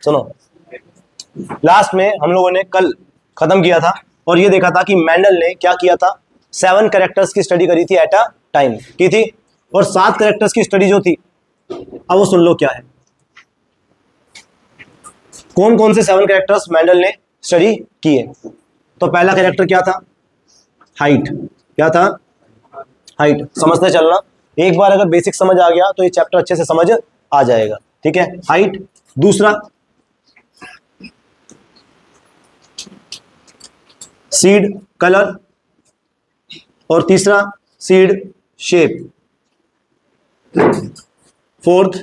सुनो, लास्ट में हम लोगों ने कल खत्म किया था और ये देखा था कि मेंडल ने क्या किया था, 7 कैरेक्टर्स की स्टडी करी थी एट अ टाइम की थी, और 7 कैरेक्टर्स की स्टडी जो थी, अब वो सुन लो क्या है। कौन कौन से 7 कैरेक्टर्स मेंडल ने स्टडी किए। तो पहला कैरेक्टर क्या था, हाइट। क्या था, हाइट। समझते चलना, एक बार अगर बेसिक समझ आ गया तो ये चैप्टर अच्छे से समझ आ जाएगा, ठीक है। हाइट। दूसरा सीड कलर, और तीसरा सीड शेप। Fourth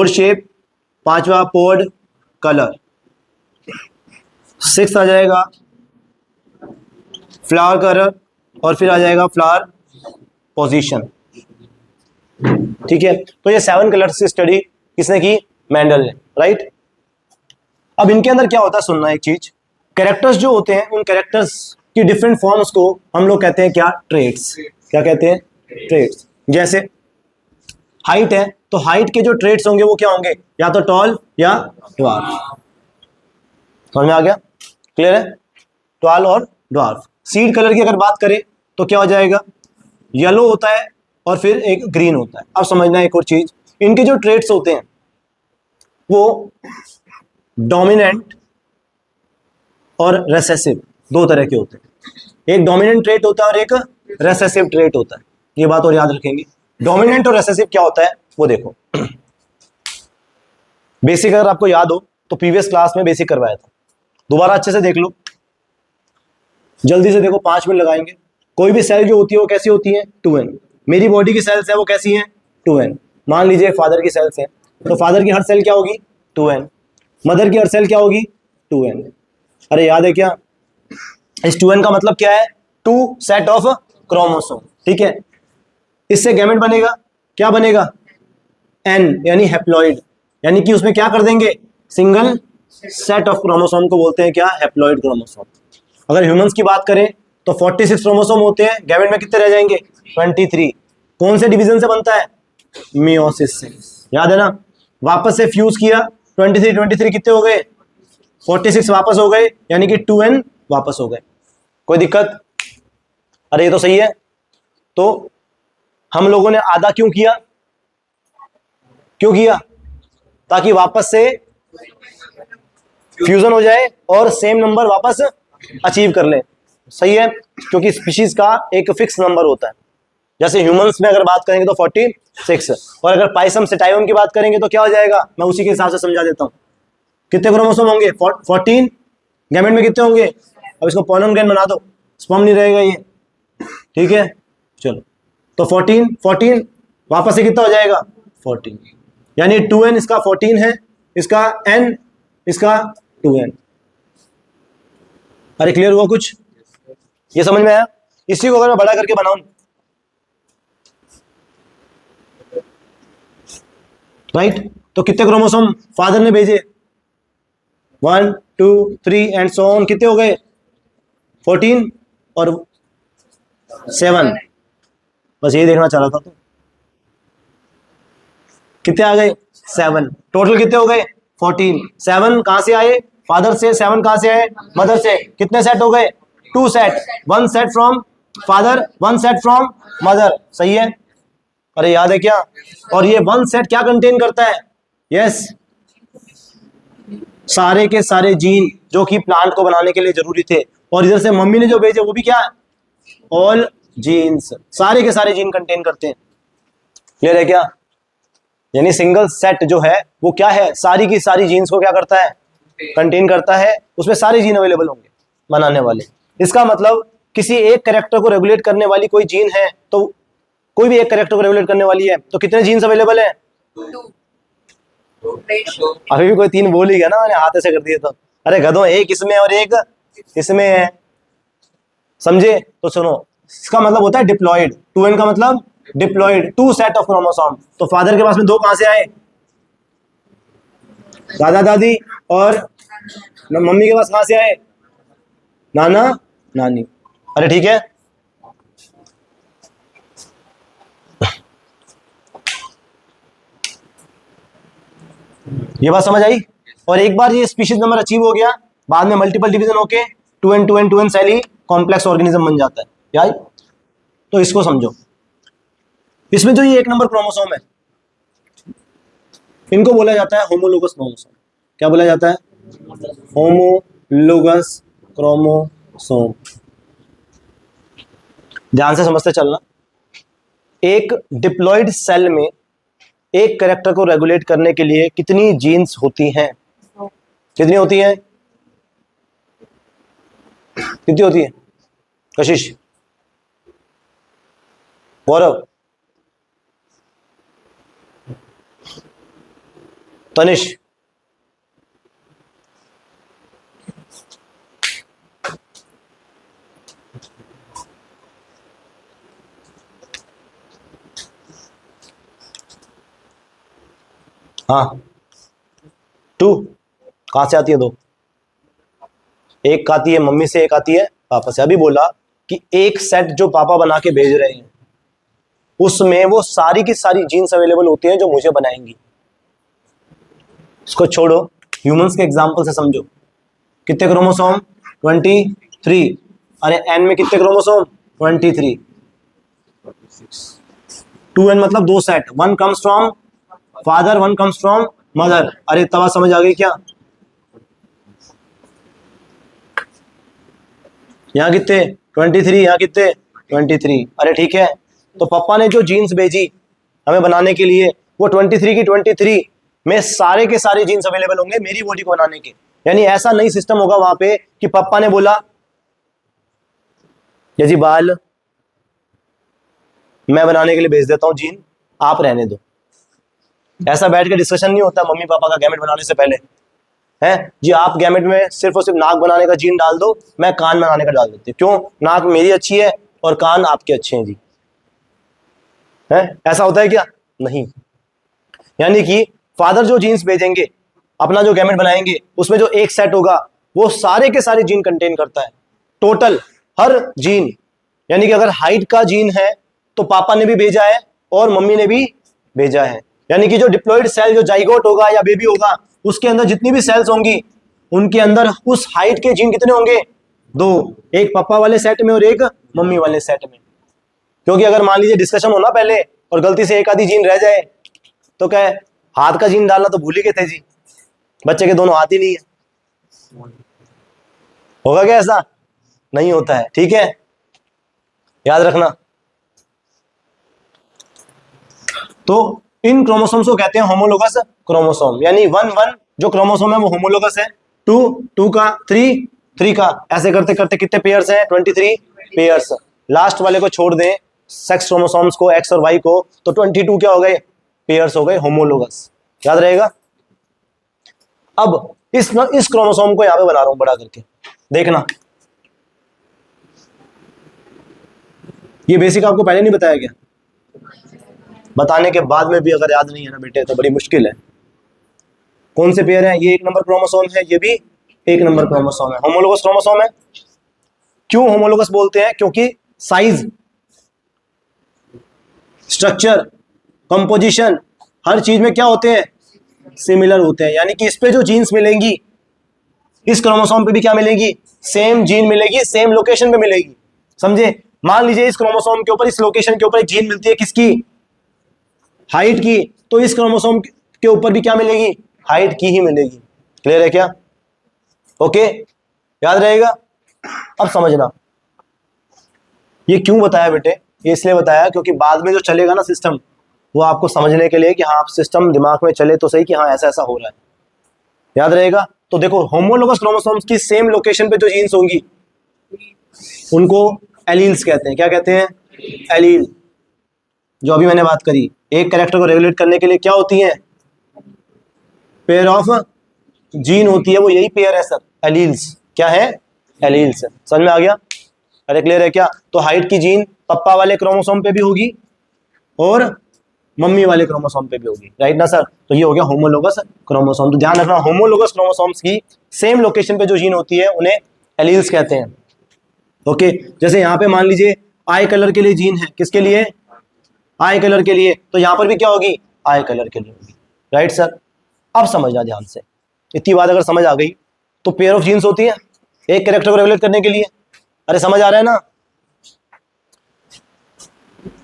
shape. पांचवा पोड कलर। 6 आ जाएगा फ्लावर कलर, और फिर आ जाएगा फ्लावर पोजीशन, ठीक है। तो ये 7 कलर्स की स्टडी किसने की, मेंडल ने, राइट। अब इनके अंदर क्या होता है, सुनना एक चीज, कैरेक्टर्स जो होते हैं उन कैरेक्टर्स की डिफरेंट फॉर्म्स को हम लोग कहते हैं क्या, ट्रेट्स। क्या कहते हैं, ट्रेट्स। जैसे हाइट है तो हाइट के जो ट्रेट्स होंगे वो क्या होंगे, या तो टॉल या ड्वार्फ। समझ में आ गया, क्लियर है, टॉल और ड्वार्फ। सीड कलर की अगर बात करें तो क्या हो जाएगा, येलो होता है और फिर एक ग्रीन होता है। अब समझना एक और चीज, इनके जो ट्रेट्स होते हैं वो डोमिनेंट और रेसेसिव दो तरह के होते हैं। एक डोमिनेंट ट्रेट होता है और एक रेसेसिव ट्रेट होता है, ये बात और याद रखेंगे। डोमिनेंट और रेसेसिव क्या होता है वो देखो। बेसिक अगर आपको याद हो तो प्रीवियस क्लास में बेसिक करवाया था, दोबारा अच्छे से देख लो, जल्दी से देखो, 5 मिनट लगाएंगे। कोई भी सेल जो होती है वो कैसी होती है, 2n। मेरी बॉडी की सेल्स है वो कैसी है, 2n। मान लीजिए फादर की सेल्स है तो फादर की हर सेल क्या होगी, 2n। मदर की हर सेल क्या होगी, 2n। अरे याद है क्या, इस 2n का मतलब क्या है, 2 सेट ऑफ क्रोमोसोम, ठीक है। इससे गैमेट बनेगा, क्या बनेगा, n, यानी हैप्लॉइड, यानी कि उसमें क्या कर देंगे, सिंगल सेट ऑफ क्रोमोसोम को बोलते हैं क्या, हैप्लॉइड क्रोमोसोम। अगर ह्यूमंस की बात करें तो 46 क्रोमोसोम होते हैं, गैमेट में कितने रह जाएंगे, 23। कौन से डिवीजन से बनता है, मियोसिस से, याद है ना। वापस से फ्यूज किया, 23 कितने हो गए, 46 वापस हो गए, यानी कि 2n वापस हो गए। कोई दिक्कत, अरे ये तो सही है। तो हम लोगों ने आधा क्यों किया, ताकि वापस से फ्यूजन हो जाए और सेम नंबर वापस अचीव कर ले, सही है। क्योंकि स्पीशीज का एक फिक्स नंबर होता है, जैसे ह्यूमंस में अगर बात करेंगे तो 46, और अगर पाइसम सेटाइवम की बात करेंगे तो क्या हो जाएगा, मैं उसी के हिसाब से समझा देता हूं। कितने क्रोमोसोम होंगे, 14। गैमेट में कितने होंगे, अब इसको पॉलन ग्रेन बना दो, स्पर्म नहीं रहेगा ये, ठीक है। चलो, तो 14 वापस से कितना हो जाएगा, 14, यानी 2n इसका 14 है, इसका n, इसका 2n। अरे क्लियर हुआ कुछ, ये समझ में आया। इसी को अगर मैं बड़ा करके बनाऊं, राइट, तो कितने क्रोमोसोम फादर ने भेजे, 1 2 3 एंड सो ऑन, कितने हो गए, 14 और 7। बस यही देखना चाह रहा था। तो कितने आ गए, 7। टोटल कितने हो गए, 14। 7 कहां से आए, फादर से। 7 कहां से आए, मदर से। कितने सेट हो गए, 2 set, 1 set from father, 1 set from mother, सही है। अरे याद है क्या, और ये 1 सेट क्या कंटेन करता है, यस, सारे के सारे जीन जो कि प्लांट को बनाने के लिए जरूरी थे। और इधर से मम्मी ने जो भेजे वो भी क्या है, ऑल जीन्स, सारे के सारे जीन कंटेन करते हैं। क्लियर है क्या, यानी सिंगल सेट जो है वो क्या है, सारी की सारी जीन्स को क्या करता है, कंटेन करता है, उसमें सारे जीन अवेलेबल होंगे बनाने वाले। इसका मतलब किसी एक कैरेक्टर को रेगुलेट करने वाली कोई जीन है, तो कोई भी एक कैरेक्टर को रेगुलेट करने वाली है तो कितने जीन्स अवेलेबल है, अभी भी कोई 3 बोल ही गया ना, मैंने हाथ ऐसे कर दिए तो। अरे गधों, एक इसमें और एक इसमें है, समझे। तो सुनो, इसका मतलब होता है डिप्लॉयड, 2n का मतलब डिप्लॉयड, 2 सेट ऑफ क्रोमोसोम। तो फादर के पास में 2 कहां से आए, दादा दादी, और मम्मी के पास कहां से आए, नाना नानी। अरे ठीक है, ये बात समझ आई। और एक बार ये स्पीशीज नंबर अचीव हो गया, बाद में मल्टीपल डिवीजन होके 2n सेल ही कॉम्प्लेक्स ऑर्गेनिज्म बन जाता है। क्या है? तो इसको समझो। इसमें जो ये 1 नंबर क्रोमोसोम है, इनको बोला जाता है होमोलोगस क्रोमोसोम। क्या बोला जाता है? Homologous chromosome. ध्यान से समझते चलना। एक डिप्लॉइड सेल में एक कैरेक्टर को रेगुलेट करने के लिए कितनी जीन्स होती हैं? कितनी होती हैं? कितनी होती है? कशिश, गौरव, तनिष, हाँ 2। कहां से आती है? 2। एक आती है मम्मी से, एक आती है पापा से। अभी बोला कि एक सेट जो पापा बना के भेज रहे हैं उसमें वो सारी की सारी जीन्स अवेलेबल होती हैं जो मुझे बनाएंगी। इसको छोड़ो, ह्यूमंस के एग्जांपल से समझो। कितने क्रोमोसोम? 23। अरे एन में कितने क्रोमोसोम? 23। 2n मतलब 2 set, 1 comes from father, 1 comes from mother. अरे तवा समझ आ गई क्या? यहाँ कितने? 23। यहाँ कितने? 23। अरे ठीक है, तो पापा ने जो जीन्स भेजी हमें बनाने के लिए, वो 23 की 23 में सारे के सारे जीन्स अवेलेबल होंगे मेरी बॉडी को बनाने के। यानी ऐसा नहीं सिस्टम होगा वहां पे कि पापा ने बोला ये जी बाल मैं बनाने के लिए भेज देता हूं जीन, आप रहने दो। ऐसा बैठ के डिस्कशन नहीं होता मम्मी पापा का गैमेट बनाने से पहले, है जी आप गैमेट में सिर्फ और सिर्फ नाक बनाने का जीन डाल दो, मैं कान बनाने का डाल देती हूँ। क्यों? नाक मेरी अच्छी है और कान आपके अच्छे हैं जी। है ऐसा होता है क्या? नहीं। यानी कि फादर जो जीन्स भेजेंगे, अपना जो गैमेट बनाएंगे, उसमें जो एक सेट होगा वो सारे के सारे जीन कंटेन करता है, टोटल हर जीन। यानी कि अगर हाइट का जीन है तो पापा ने भी भेजा है और मम्मी ने भी भेजा है। यानी कि जो डिप्लॉइड सेल, जो जाइगोट होगा या बेबी होगा, उसके अंदर जितनी भी सेल्स होंगी उनके अंदर उस हाइट के जीन कितने होंगे? 2, एक पापा वाले सेट में और एक मम्मी वाले सेट में। क्योंकि अगर मान लीजिए डिस्कशन हो ना पहले और गलती से एक आधी जीन रह जाए तो क्या है, हाथ का जीन डालना तो भूल ही गए थे जी, बच्चे के दोनों हाथ ही नहीं है। होगा क्या? ऐसा नहीं होता है, ठीक है, याद रखना। तो इन क्रोमोसोम्स को कहते हैं होमोलोगस क्रोमोसोम। यानी 1 जो क्रोमोसोम है वो होमोलोगस है, 2 का, 3 का, ऐसे करते करते कितने पेयर्स हैं? 23 पेयर्स। लास्ट वाले को छोड़ दें, सेक्स क्रोमोसोम्स को, एक्स और वाई को, तो 22 क्या हो गए? पेयर्स हो गए, होमोलोगस। याद रहेगा। अब इस क्रोमोसोम को यहां पे बना रहा हूं बड़ा करके, देखना। ये बेसिक आपको पहले नहीं बताया गया? बताने के बाद में भी अगर याद नहीं है ना बेटे तो बड़ी मुश्किल है। कौन से पेयर है? ये 1 नंबर क्रोमोसोम है, ये भी 1 नंबर क्रोमोसोम है, होमोलोगस क्रोमोसोम है। क्यों होमोलोगस बोलते हैं? क्योंकि साइज, स्ट्रक्चर, कंपोजिशन, हर चीज में क्या होते हैं? सिमिलर होते हैं। यानी कि इस पे जो जीन्स मिलेंगी इस क्रोमोसोम पे भी क्या मिलेगी? सेम जीन मिलेगी, सेम लोकेशन पे मिलेगी। समझे? मान लीजिए इस क्रोमोसोम के ऊपर, इस लोकेशन के ऊपर एक जीन मिलती है, किसकी? हाइट की। तो इस क्रोमोसोम के ऊपर भी क्या मिलेगी? हाइट की ही मिलेगी। क्लियर है क्या? ओके, याद रहेगा। अब समझना ये क्यों बताया बेटे? ये इसलिए बताया क्योंकि बाद में जो चलेगा ना सिस्टम, वो आपको समझने के लिए कि हाँ, आप सिस्टम दिमाग में चले तो सही कि हाँ ऐसा ऐसा हो रहा है। याद रहेगा। तो देखो, होमोलोगस क्रोमोसोम्स की सेम लोकेशन पे जो जीन्स होंगी उनको एलील्स कहते हैं। क्या कहते हैं? एलील। जो अभी मैंने बात करी, एक कैरेक्टर को रेगुलेट करने के लिए क्या होती है? पेयर ऑफ जीन होती है, वो यही पेयर है सर, एलील्स। क्या है? एलील्स। समझ में आ गया? अरे क्लियर है क्या? तो हाइट की जीन पप्पा वाले क्रोमोसोम पे भी होगी और मम्मी वाले क्रोमोसोम पे भी होगी, राइट ना सर? तो ये हो गया होमोलोगस क्रोमोसोम। तो ध्यान रखना, होमोलोगस क्रोमोसोम्स की सेम लोकेशन पे जो जीन होती है उन्हें एलील्स कहते हैं। ओके, जैसे यहाँ पे मान लीजिए आई कलर के लिए जीन है, किसके लिए? आई कलर के लिए। तो यहाँ पर भी क्या होगी? आई कलर के लिए होगी, राइट सर? अब समझना ध्यान से, इतनी बात अगर समझ आ गई तो पेयर ऑफ जीन्स होती है एक कैरेक्टर को रेगुलेट करने के लिए। अरे समझ आ रहा है ना?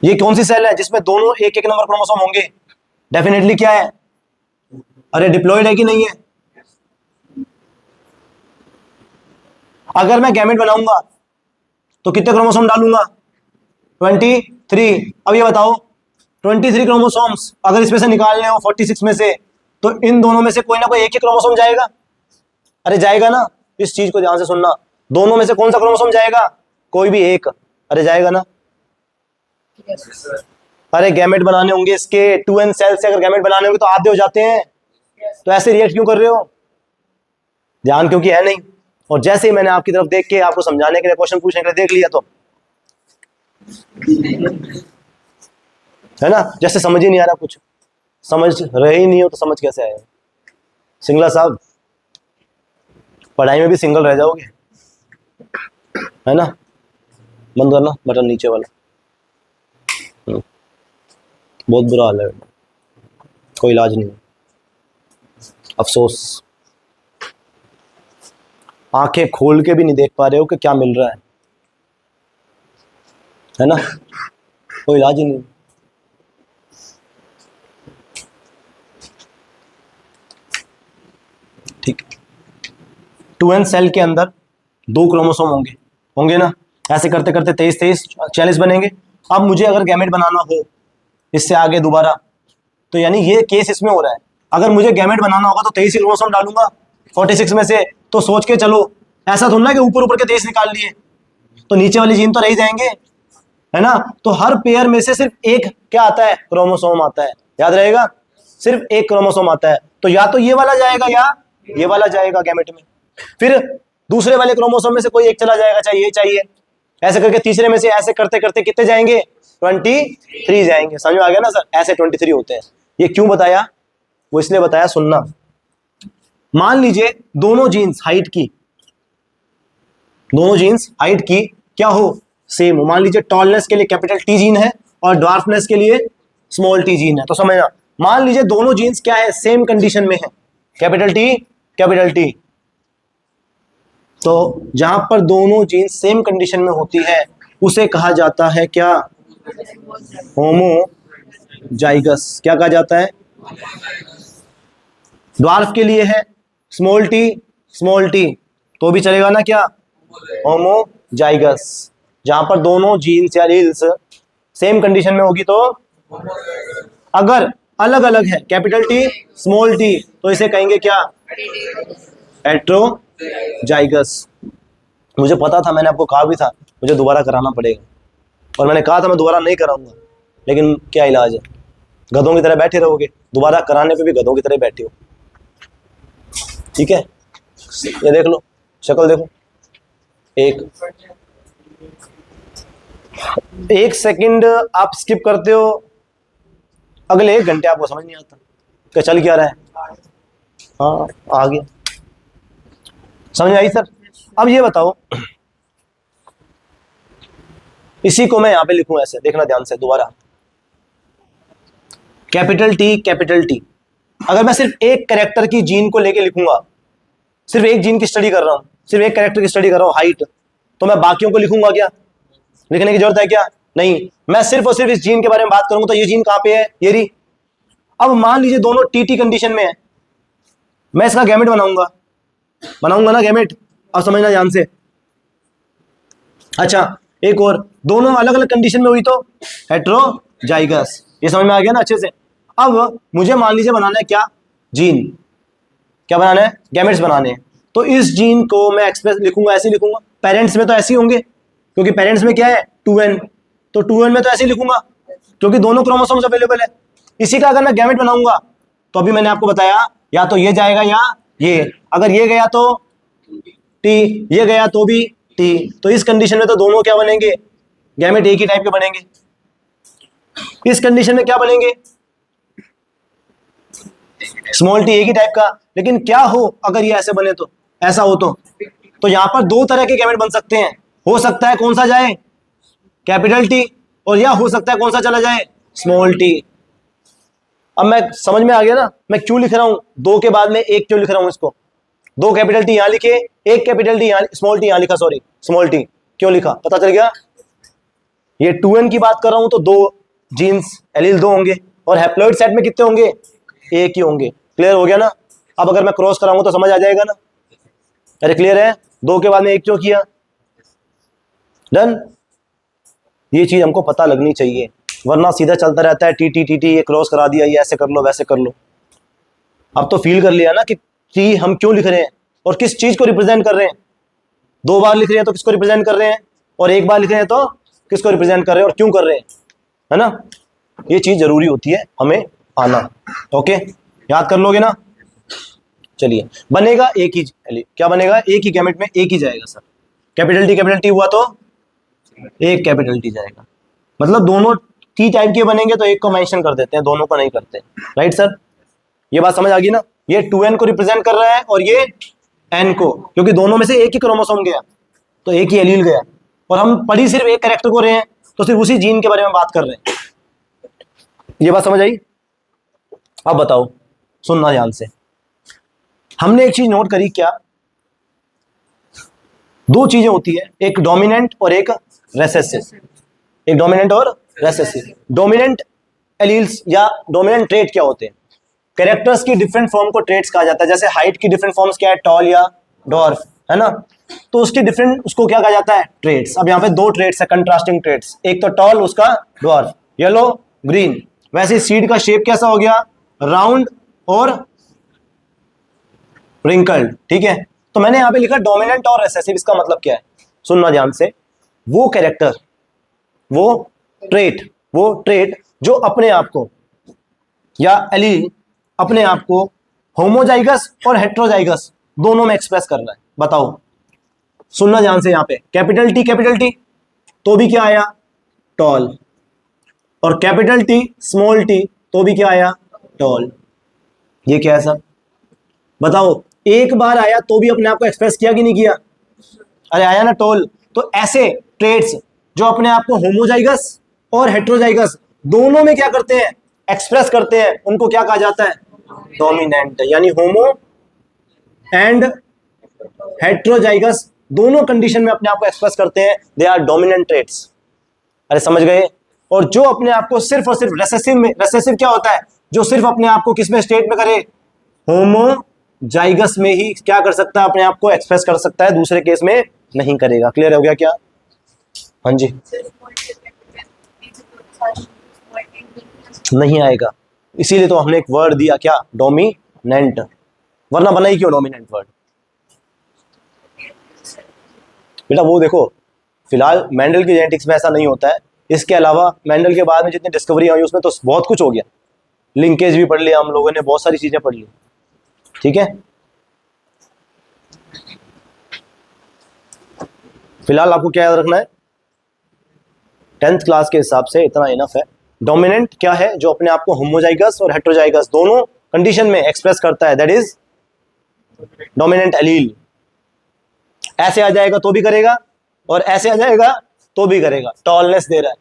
ये कौन सी सेल है जिसमें दोनों एक एक नंबर क्रोमोसोम होंगे? डेफिनेटली क्या है? अरे डिप्लॉयड है कि नहीं है? अगर मैं गैमेट बनाऊंगा तो कितने क्रोमोसोम डालूंगा? 23। अब ये बताओ 23 क्रोमोसोम्स अगर इसमें से निकालने हो 46 में से, तो इन दोनों में से कोई ना कोई एक ही क्रोमोसोम जाएगा। अरे जाएगा ना? इस चीज को ध्यान से सुनना, दोनों में से कौन सा क्रोमोसोम जाएगा? कोई भी एक। अरे जाएगा ना? अरे गैमेट बनाने होंगे इसके 2n सेल से, अगर गैमेट बनाने होंगे तो आधे हो जाते हैं। तो ऐसे रिएक्ट क्यों कर रहे हो? ध्यान क्योंकि है नहीं। और जैसे ही मैंने आपकी तरफ देख के आपको समझाने के लिए, क्वेश्चन पूछने के लिए देख लिया, तो है ना, जैसे समझ ही नहीं आ रहा, कुछ समझ रहे ही नहीं हो तो समझ कैसे आएगा? सिंगला साहब, पढ़ाई में भी सिंगल रह जाओगे, है ना? बंद करना बटन नीचे वाला। बहुत बुरा हाल है, कोई इलाज नहीं, अफसोस। आंखें खोल के भी नहीं देख पा रहे हो कि क्या मिल रहा है ना? कोई इलाज ही नहीं। ठीक, 2n सेल के अंदर 2 क्रोमोसोम होंगे ना? ऐसे करते करते 23 40 बनेंगे। अब मुझे अगर गैमेट बनाना हो इससे आगे दोबारा, तो यानी ये केस इसमें हो रहा है। अगर मुझे गैमेट बनाना होगा तो 23 क्रोमोसोम डालूंगा 46 में से। तो सोच के चलो, ऐसा थोड़ा ना कि ऊपर ऊपर के 23 निकाल लिए तो नीचे वाले जीन तो रह ही जाएंगे, है ना? तो हर पेयर में से सिर्फ एक क्या आता है? क्रोमोसोम आता है। याद रहेगा, सिर्फ एक क्रोमोसोम आता है। तो या तो ये वाला जाएगा या ये वाला जाएगा गैमेट में। फिर दूसरे वाले क्रोमोसोम में से कोई एक चला जाएगा, चाहिए चाहिए, ऐसे करके तीसरे में से ऐसे करते करते कितने जाएंगे? 23 जाएंगे। समझ में आ गया ना सर? ऐसे 23 होते हैं। ये क्यों बताया? वो इसलिए बताया, सुनना। मान लीजिए दोनों जीन्स हाइट की क्या हो? सेम हो। मान लीजिए टॉलनेस के लिए कैपिटल टी जीन है और ड्वार्फनेस के लिए स्मॉल टी जीन है। तो समझना, मान लीजिए दोनों जीन्स क्या है? सेम कंडीशन में है, कैपिटल टी। तो जहां पर दोनों जीन्स सेम कंडीशन में होती है उसे कहा जाता है क्या? होमोजाइगस। क्या कहा जाता है? ड्वार्फ के लिए है स्मॉल टी तो भी चलेगा ना? क्या? होमोजाइगस। जहां पर दोनों जीन्स या एलील्स सेम कंडीशन में होगी। तो अगर अलग अलग है कैपिटल टी स्मॉल टी तो इसे कहेंगे क्या? हेट्रोजाइगस। मुझे पता था, मैंने आपको कहा भी था मुझे दोबारा कराना पड़ेगा, और मैंने कहा था मैं दोबारा नहीं कराऊंगा, लेकिन क्या इलाज है? गधों की तरह बैठे रहोगे, दोबारा कराने पे भी गधों की तरह बैठे हो। ठीक है, ये देख लो, शक्ल देखो। एक सेकंड आप स्किप करते हो, अगले 1 घंटे आपको समझ नहीं आता कि चल क्या रहा है। हाँ, आ गया, समझ आई सर? अब ये बताओ, इसी को मैं यहां पे लिखूं ऐसे, देखना ध्यान से दोबारा, कैपिटल टी। अगर मैं सिर्फ एक कैरेक्टर की जीन को लेके लिखूंगा, सिर्फ एक जीन की स्टडी कर रहा हूं, सिर्फ एक कैरेक्टर की स्टडी कर रहा हूं, हाइट, तो मैं बाकियों को लिखूंगा क्या? लिखने की जरूरत है क्या? नहीं। मैं सिर्फ और सिर्फ इस जीन के बारे में बात करूंगा, तो ये जीन कहां पे है? ये रही। अब मान लीजिए दोनों टी कंडीशन में है, मैं इसका गैमेट बनाऊंगा ना गैमेट। अब समझना ध्यान से। अच्छा, एक और, दोनों अलग अलग कंडीशन में हुई तो हेट्रोजाइगस। ये समझ में आ गया ना अच्छे से? अब मुझे मान लीजिए बनाना है क्या? जीन। क्या बनाना है? गैमेट्स बनाने हैं। तो इस जीन को मैं एक्सप्रेस लिखूंगा, ऐसे लिखूंगा। पेरेंट्स में तो ऐसे ही होंगे, क्योंकि पेरेंट्स में क्या है? 2n। तो 2n में तो ऐसे ही लिखूंगा क्योंकि दोनों क्रोमोसोम्स अवेलेबल है। इसी का अगर मैं गैमेट बनाऊंगा तो अभी मैंने आपको बताया, या तो ये जाएगा या ये। अगर ये गया तो टी, ये गया तो भी टी। तो इस कंडीशन में तो दोनों क्या बनेंगे? गैमेट एक ही टाइप के बनेंगे। इस कंडीशन में क्या बनेंगे? स्मॉल टी एक ही टाइप का। लेकिन क्या हो अगर ये ऐसे बने तो, ऐसा हो तो यहां पर 2 तरह के गैमेट बन सकते हैं। हो सकता है कौन सा जाए? Capital T. और या हो सकता है कौन सा चला जाए? Small T. अब मैं समझ में आ गया ना मैं क्यों लिख रहा हूं, दो के बाद में एक क्यों लिख रहा हूं इसको, दो कैपिटल टी यहां लिखे, एक कैपिटल टी यहां, स्मॉल टी यहां लिखा, सॉरी स्मॉल टी क्यों लिखा पता चल गया। ये 2n की बात कर रहा हूं तो दो जीन्स एलील दो होंगे, और हैप्लॉइड सेट में कितने होंगे, एक ही होंगे। क्लियर हो गया ना। अब अगर मैं क्रॉस कराऊंगा तो समझ आ जाएगा ना। अरे क्लियर है, दो के बाद में एक क्यों किया, डन। ये चीज हमको पता लगनी चाहिए, वरना सीधा चलता रहता है टी टी टी टी, ये क्रॉस करा दिया, ये ऐसे कर लो वैसे कर लो। अब तो फील कर लिया ना कि टी हम क्यों लिख रहे हैं और किस चीज को रिप्रेजेंट कर रहे हैं। दो बार लिख रहे हैं तो किसको रिप्रेजेंट कर रहे हैं, और एक बार लिख रहे हैं तो किसको रिप्रेजेंट कर रहे हैं और क्यों कर रहे हैं, है ना। ये चीज जरूरी होती है हमें आना। ओके, याद कर लोगे ना। चलिए, बनेगा एक ही, क्या बनेगा, एक ही गैमेट में एक ही जाएगा सर। कैपिटल टी हुआ तो एक कैपिटल टी जाएगा, मतलब दोनों टी टाइप के बनेंगे तो एक को मेंशन कर देते हैं, दोनों को नहीं करते। राइट सर, ये बात समझ आ गई ना। ये 2n को रिप्रेजेंट कर रहा है और ये n को, क्योंकि दोनों में से एक ही क्रोमोसोम गया तो एक ही एलील गया, और हम पढ़ी सिर्फ एक कैरेक्टर को रहे हैं तो सिर्फ उसी जीन के बारे में बात कर रहे हैं। ये बात समझ आई। अब बताओ, सुनना ध्यान से। हमने एक चीज नोट करी, क्या, दो चीजें होती है, एक डोमिनेंट और एक रेसेसिव। एक डोमिनेंट और रेसेसिव। डोमिनेंट एलील्स या डोमिनेंट ट्रेट क्या होते हैं, कैरेक्टर्स की डिफरेंट फॉर्म को ट्रेट्स कहा जाता है। जैसे हाइट की डिफरेंट फॉर्म्स क्या है, टॉल या डॉर्फ, है ना, तो उसकी डिफरेंट, उसको क्या कहा जाता है, ट्रेट्स। अब यहाँ पे दो ट्रेट्स है, कंट्रास्टिंग ट्रेट्स, एक तो टॉल, उसका डॉर्फ, येलो ग्रीन। वैसे सीड का शेप कैसा हो गया, राउंड और रिंकल्ड, ठीक है। तो मैंने यहां पे लिखा डोमिनेंट और रेसेसिव, इसका मतलब क्या है, सुनना ध्यान से। वो कैरेक्टर, वो ट्रेट जो अपने आप को, या एलील अपने आप को होमोजाइगस और हेट्रोजाइगस दोनों में एक्सप्रेस कर रहा है। बताओ, सुनना ध्यान से। यहां पे कैपिटल टी तो भी क्या आया, टॉल, और कैपिटल टी स्मॉल टी तो भी क्या आया, टॉल। ये क्या है सर, बताओ, एक बार आया तो भी अपने आप को एक्सप्रेस किया कि नहीं किया, अरे आया ना, टॉल। तो ऐसे ट्रेट्स जो अपने आप को होमोजाइगस और हेट्रोजाइगस दोनों में क्या करते हैं, एक्सप्रेस करते हैं, उनको क्या कहा जाता है, डोमिनेंट। यानी होमो एंड हेट्रोजाइगस दोनों कंडीशन में अपने आप को एक्सप्रेस करते हैं, दे आर डोमिनेंट ट्रेट्स। अरे समझ गए। और जो अपने आप को सिर्फ और सिर्फ रेसेसिव में, रेसेसिव क्या होता है, जो सिर्फ अपने आप को किसमें स्टेट में करे, होमोजाइगस में ही क्या कर सकता है, अपने आप को एक्सप्रेस कर सकता है, दूसरे केस में नहीं करेगा। क्लियर हो गया क्या, हाँ जी, नहीं आएगा। इसीलिए तो हमने एक वर्ड दिया, क्या, डोमिनेंट, वरना बना ही क्यों डोमिनेंट वर्ड। बेटा वो देखो, फिलहाल मेंडल की जेनेटिक्स में ऐसा नहीं होता है, इसके अलावा मेंडल के बाद में जितनी डिस्कवरी हुई उसमें तो बहुत कुछ हो गया, लिंकेज भी पढ़ लिया हम लोगों ने, बहुत सारी चीजें पढ़ ली, ठीक है। फिलहाल आपको क्या याद रखना है, 10th क्लास के हिसाब से इतना इनफ है। डोमिनेंट क्या है, जो अपने आप को होमोजाइगस और हेट्रोजाइगस दोनों कंडीशन में एक्सप्रेस करता है, दैट इज डोमिनेंट एलील। ऐसे आ जाएगा तो भी करेगा और ऐसे आ जाएगा तो भी करेगा, टॉलनेस दे रहा है।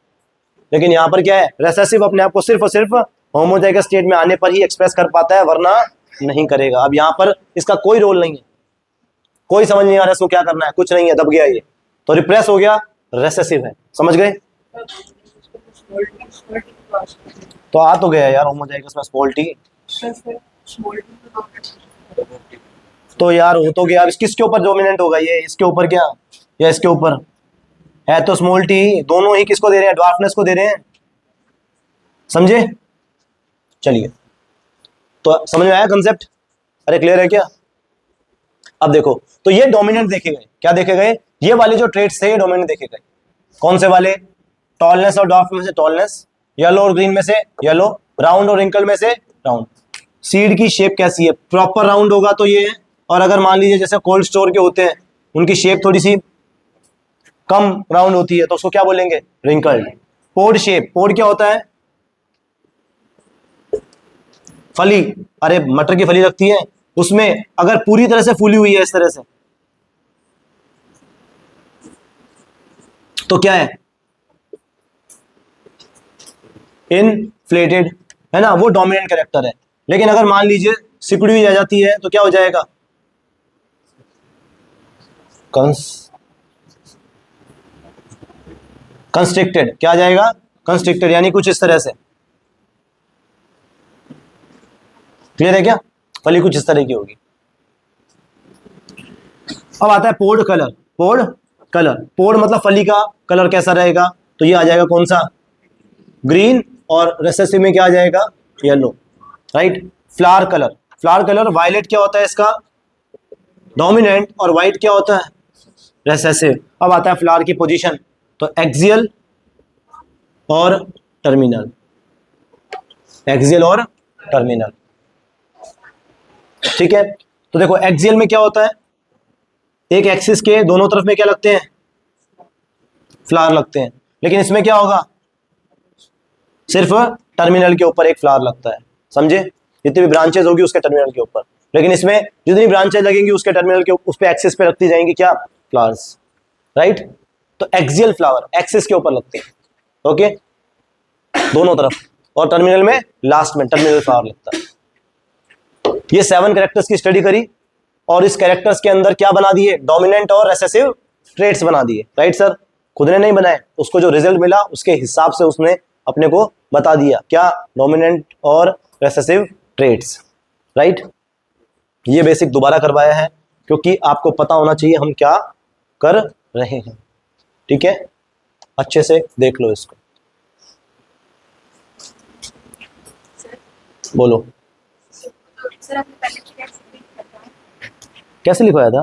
लेकिन यहां पर क्या है, रेसेसिव अपने आप को सिर्फ और सिर्फ होमोजाइगस स्टेट में आने पर ही एक्सप्रेस कर पाता है, वरना नहीं करेगा। अब यहां पर इसका कोई रोल नहीं है, कोई समझ नहीं आ रहा इसको क्या करना है, कुछ नहीं है, दब गया ये तो रिप्रेस हो गया, रेसेसिव है। समझ गए। तो आ तो गया यार होमोजाइगस में स्मॉल टी, तो यार हो तो गया। अब किसके ऊपर डोमिनेंट होगा, ये इसके ऊपर क्या, या इसके ऊपर, है तो स्मॉल टी, दोनों ही किसको दे रहे हैं, ड्वार्फनेस को दे रहे हैं। समझे। चलिए, तो समझ में आया कंसेप्ट, अरे क्लियर है क्या। अब देखो, तो ये डोमिनेंट देखे गए, क्या देखे गए, ये वाले जो ट्रेट्स थे ये डोमिनेंट देखे गए। कौन से वाले, टॉलनेस और डॉर्फ में से टॉलनेस, येलो और ग्रीन में से येलो, राउंड और रिंकल में से राउंड। सीड की शेप कैसी है, प्रॉपर राउंड होगा तो ये है, और अगर मान लीजिए जैसे कोल्ड स्टोर के होते हैं उनकी शेप थोड़ी सी कम राउंड होती है तो उसको क्या बोलेंगे, रिंकल्ड। पोड शेप, पोड क्या होता है, फली, अरे मटर की फली रखती है उसमें अगर पूरी तरह से फूली हुई है इस तरह से तो क्या है, इनफ्लेटेड, है ना, वो डोमिनेंट कैरेक्टर है। लेकिन अगर मान लीजिए सिकुड़ी हुई आ जाती है तो क्या हो जाएगा, कंस्ट्रिक्टेड। क्या आ जाएगा, कंस्ट्रिक्टेड, यानी कुछ इस तरह से। क्लियर है क्या, फली कुछ इस तरह की होगी। अब आता है pod colour. Pod colour, pod मतलब फली का कलर कैसा रहेगा, तो ये आ जाएगा कौन सा, ग्रीन, और रेसेसिव में क्या आ जाएगा, yellow, right. Flower colour, flower colour violet क्या होता है इसका, डोमिनेंट, और व्हाइट क्या होता है, रेसेसिव। अब आता है फ्लावर की पोजीशन, तो एक्सियल और टर्मिनल, एक्सियल और टर्मिनल, ठीक है। तो देखो एक्सियल में क्या होता है, एक एक्सिस के दोनों तरफ में क्या लगते हैं, फ्लावर लगते हैं। लेकिन इसमें क्या होगा, सिर्फ टर्मिनल के ऊपर एक फ्लावर लगता है, समझे, जितनी भी ब्रांचेस होगी उसके टर्मिनल के ऊपर। लेकिन इसमें जितनी ब्रांचेस लगेंगी उसके टर्मिनल के उस पे एक्सिस पे रखती जाएंगी क्या, फ्लावर्स, राइट। तो एक्सियल फ्लावर एक्सिस के ऊपर लगते हैं, ओके, दोनों तरफ, और टर्मिनल में लास्ट में टर्मिनल फ्लावर लगता है। ये 7 कैरेक्टर्स की स्टडी करी, और इस कैरेक्टर्स के अंदर क्या बना दिए, डोमिनेंट और रेसेसिव ट्रेट्स बना दिए, राइट सर। खुद ने नहीं बनाए, उसको जो रिजल्ट मिला उसके हिसाब से उसने अपने को बता दिया, क्या, डोमिनेंट और रेसेसिव ट्रेट्स, राइट। ये बेसिक दोबारा करवाया है क्योंकि आपको पता होना चाहिए हम क्या कर रहे हैं, ठीक है। अच्छे से देख लो इसको, बोलो कैसे लिखवाया था,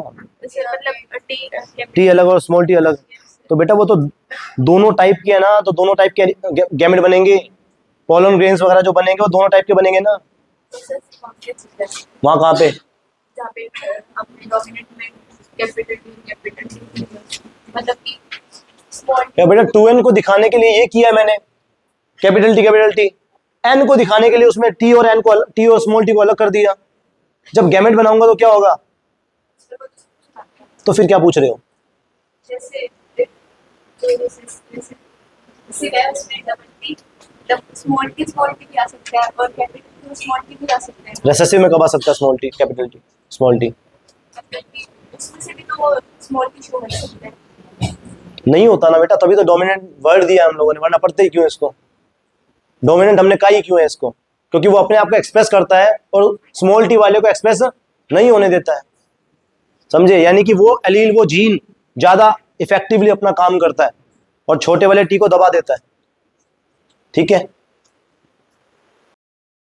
टी अलग और स्मॉल टी अलग। तो बेटा वो तो दोनों टाइप के है ना, तो दोनों टाइप के गैमेट बनेंगे, पोलन ग्रेन्स वगैरह जो बनेंगे वो दोनों टाइप के बनेंगे ना। वहाँ कहाँ पे, क्या बेटा 2n को दिखाने के लिए ये किया है मैंने, कैपिटल टी, n को दिखाने के लिए उसमें t और n को, t और स्मॉल t को अलग कर दिया। जब गैमेट बनाऊंगा तो क्या होगा, तो फिर क्या पूछ रहे हो, रेसेसिव में कब आ सकता है small T, capital T, small T, नहीं होता ना बेटा, तभी तो डोमिनेंट वर्ड दिया हम लोगों ने, वरना पढ़ते ही क्यों इसको, डोमिनेंट हमने कहा ही क्यों है इसको, क्योंकि वो अपने आप को एक्सप्रेस करता है और स्मॉल टी वाले को एक्सप्रेस नहीं होने देता है, समझे। यानी कि वो एलील, वो जीन ज्यादा इफेक्टिवली अपना काम करता है और छोटे वाले टी को दबा देता है, ठीक है।